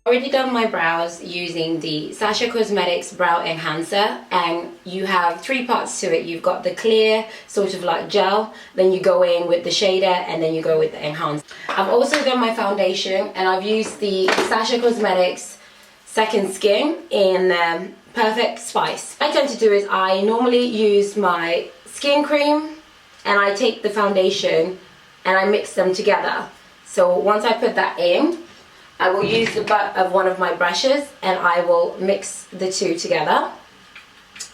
Already done my brows using the Sacha Cosmetics Brow Enhancer, and you have three parts to it. You've got the clear, sort of like gel, then you go in with the shader, and then you go with the enhancer. I've also done my foundation, and I've used the Sacha Cosmetics Second Skin in Perfect Spice. What I tend to do is I normally use my skin cream, and I take the foundation, and I mix them together. So once I put that in, I will use the butt of one of my brushes and I will mix the two together.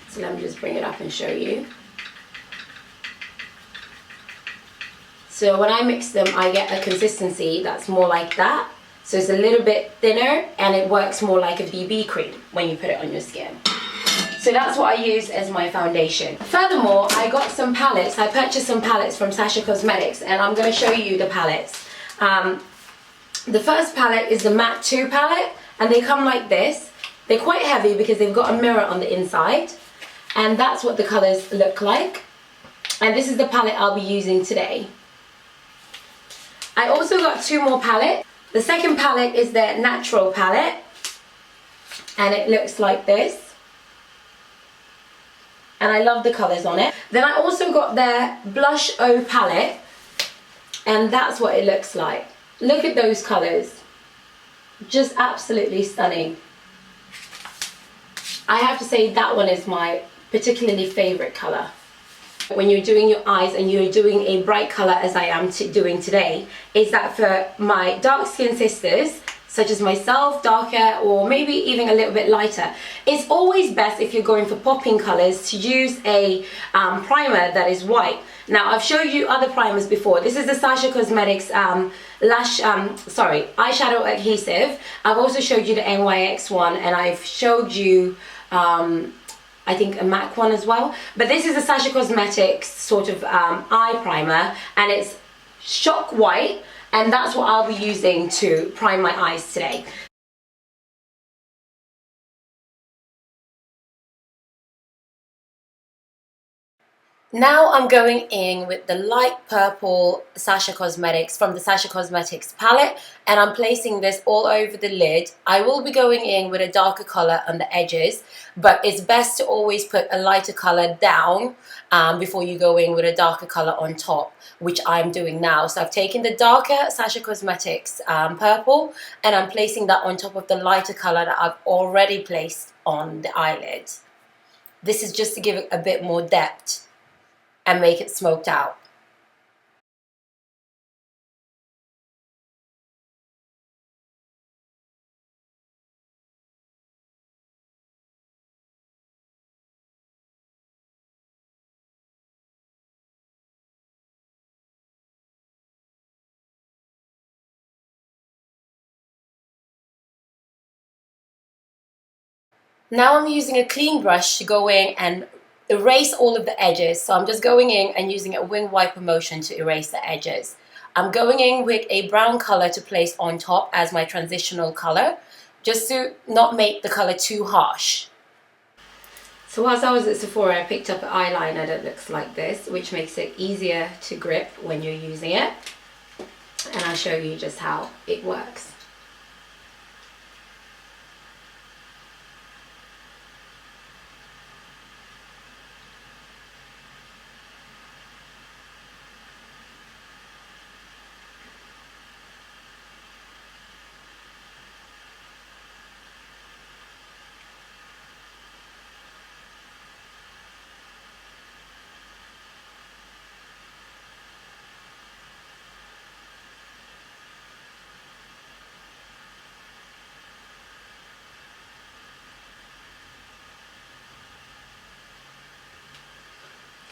So let me just bring it up and show you. So when I mix them, I get a consistency that's more like that. So it's a little bit thinner and it works more like a BB cream when you put it on your skin. So that's what I use as my foundation. Furthermore, I got some palettes. I purchased some palettes from Sacha Cosmetics, and I'm going to show you the palettes. The first palette is the Matte 2 palette, and they come like this. They're quite heavy because they've got a mirror on the inside, and that's what the colours look like. And this is the palette I'll be using today. I also got two more palettes. The second palette is their Natural palette, and it looks like this. And I love the colours on it. Then I also got their Blush O palette, and that's what it looks like. Look at those colours, just absolutely stunning. I have to say that one is my particularly favourite colour. When you're doing your eyes and you're doing a bright colour as I am doing today, is that for my dark skinned sisters, such as myself, darker or maybe even a little bit lighter, it's always best if you're going for popping colours to use a primer that is white. Now I've showed you other primers before. This is the Sacha Cosmetics eyeshadow adhesive. I've also showed you the NYX one, and I've showed you I think a MAC one as well. But this is the Sacha Cosmetics sort of eye primer, and it's shock white, and that's what I'll be using to prime my eyes today. Now I'm going in with the light purple Sacha Cosmetics from the Sacha Cosmetics palette, and I'm placing this all over the lid. I will be going in with a darker colour on the edges, but it's best to always put a lighter colour down before you go in with a darker colour on top, which I'm doing now. So I've taken the darker Sacha Cosmetics purple, and I'm placing that on top of the lighter colour that I've already placed on the eyelid. This is just to give it a bit more depth and make it smoked out. Now I'm using a clean brush to go in and erase all of the edges. So I'm just going in and using a wing wiper motion to erase the edges. I'm going in with a brown color to place on top as my transitional color, just to not make the color too harsh. So whilst I was at Sephora, I picked up an eyeliner that looks like this, which makes it easier to grip when you're using it. And I'll show you just how it works.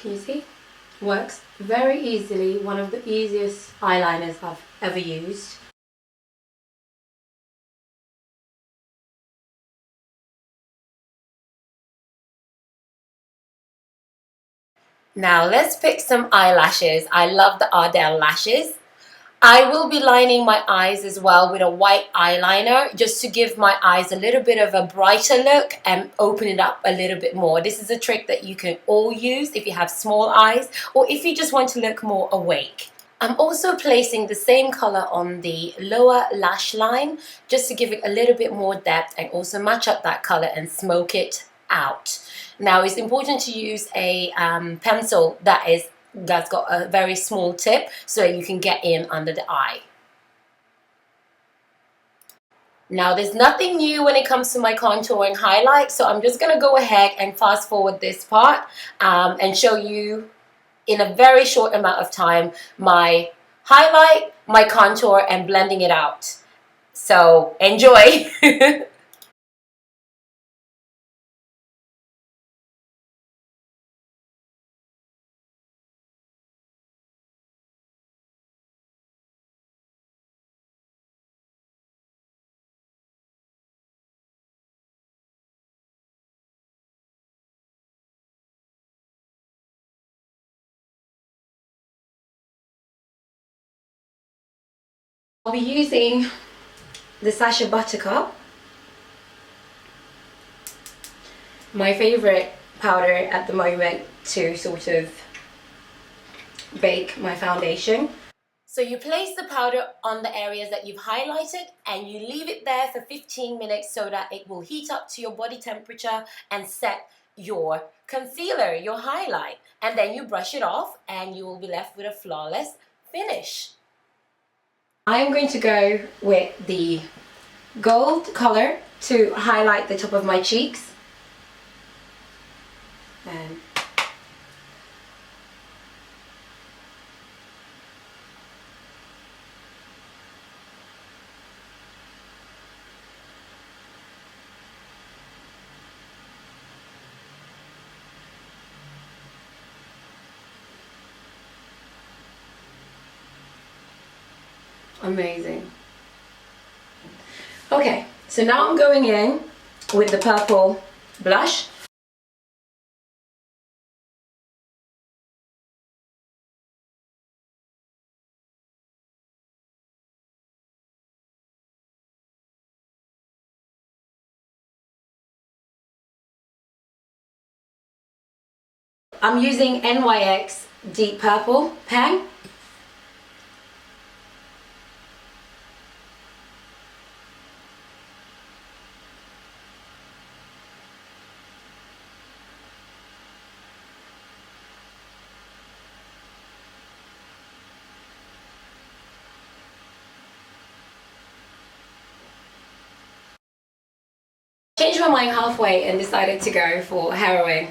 Can you see? Works very easily. One of the easiest eyeliners I've ever used. Now let's pick some eyelashes. I love the Ardell lashes. I will be lining my eyes as well with a white eyeliner, just to give my eyes a little bit of a brighter look and open it up a little bit more. This is a trick that you can all use if you have small eyes or if you just want to look more awake. I'm also placing the same color on the lower lash line just to give it a little bit more depth and also match up that color and smoke it out. Now it's important to use a pencil that's got a very small tip so that you can get in under the eye. Now there's nothing new when it comes to my contour and highlight, so I'm just going to go ahead and fast forward this part and show you in a very short amount of time my highlight, my contour, and blending it out. So enjoy. I'll be using the Sacha Buttercup, my favorite powder at the moment to sort of bake my foundation. So you place the powder on the areas that you've highlighted and you leave it there for 15 minutes so that it will heat up to your body temperature and set your concealer, your highlight. And then you brush it off and you will be left with a flawless finish. I'm going to go with the gold color to highlight the top of my cheeks. And amazing. Okay, so now I'm going in with the purple blush. I'm using NYX Deep Purple pen. Changed my mind halfway and decided to go for heroin.